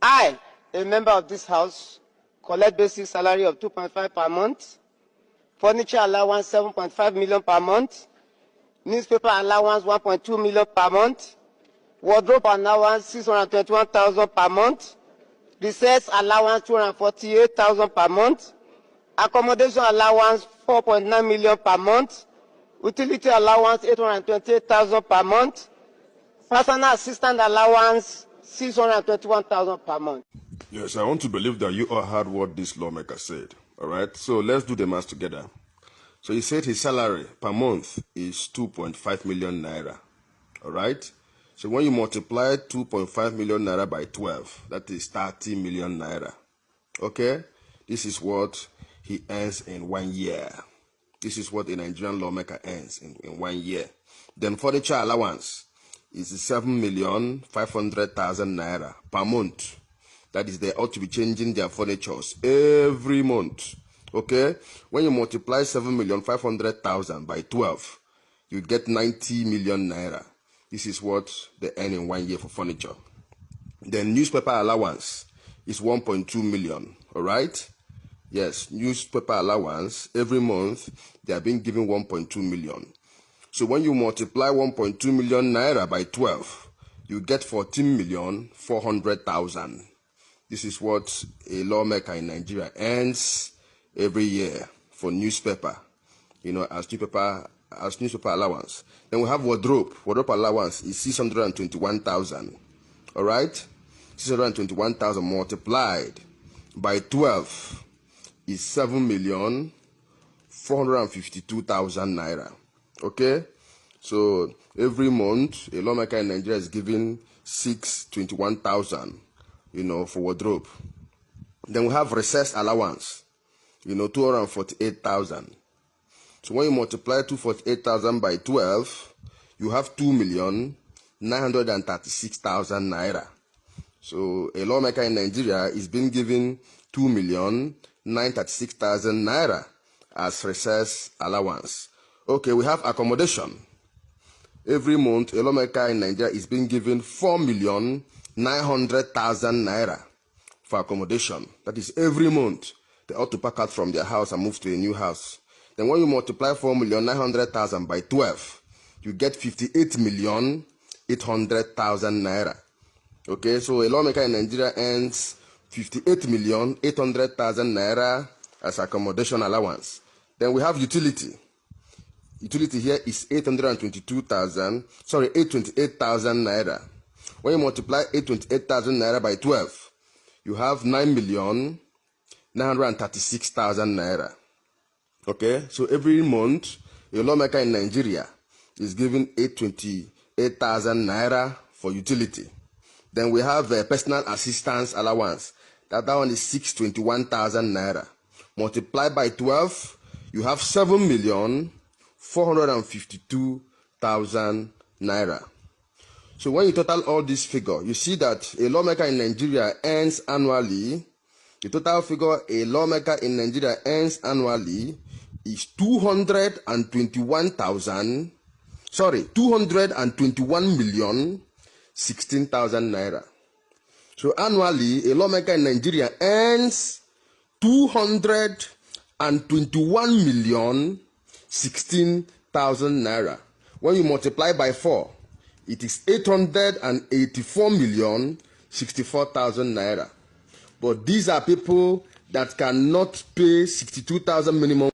I, a member of this house, collect basic salary of 2.5 per month, furniture allowance 7.5 million per month, newspaper allowance 1.2 million per month, wardrobe allowance 621,000 per month, recess allowance 248,000 per month, accommodation allowance 4.9 million per month, utility allowance 828,000 per month, personal assistant allowance 621,000 per month. Yes, I want to believe that you all heard what this lawmaker said. All right, so let's do the math together. So he said his salary per month is 2.5 million naira. All right, so when you multiply 2.5 million naira by 12, that is 30 million naira. Okay, this is what he earns in 1 year. This is what a Nigerian lawmaker earns in 1 year. Then furniture allowance is 7,500,000 naira per month. That is, they ought to be changing their furnitures every month. Okay, when you multiply 7,500,000 by 12, you get 90 million naira. This is what they earn in 1 year for furniture. Then newspaper allowance is 1.2 million. All right. Yes, newspaper allowance every month they are being given 1.2 million. So when you multiply 1.2 million naira by 12, you get 14,400,000. This is what a lawmaker in Nigeria earns every year for newspaper, as newspaper allowance. Then we have wardrobe. Wardrobe allowance is 621,000. All right, 621,000 multiplied by 12 is 7,452,000 naira. Okay, so every month a lawmaker in Nigeria is giving 621,000, for wardrobe. Then we have recess allowance, 248,000. So when you multiply 248,000 by 12, you have 2,936,000 naira. So a lawmaker in Nigeria is being given 2,936,000 naira as recess allowance. Okay, we have accommodation. Every month, a lawmaker in Nigeria is being given 4,900,000 naira for accommodation. That is, every month they ought to pack out from their house and move to a new house. Then when you multiply 4,900,000 by 12, you get 58,800,000 naira. Okay, so a lawmaker in Nigeria earns 58,800,000 naira as accommodation allowance. Then we have utility. Utility here is 828,000 naira. When you multiply 828,000 naira by 12, you have 9,936,000 naira. Okay, so every month a lawmaker in Nigeria is given 828,000 naira for utility. Then we have a personal assistance allowance. That one is 621,000 naira. Multiply by 12, you have 7,452,000 naira. So when you total all this figure, you see that a lawmaker in Nigeria earns annually, the total figure a lawmaker in Nigeria earns annually is 221,016,000 naira. So annually, a lawmaker in Nigeria earns 221,016,000 naira. When you multiply by 4, it is 884,064,000 naira. But these are people that cannot pay 62,000 minimum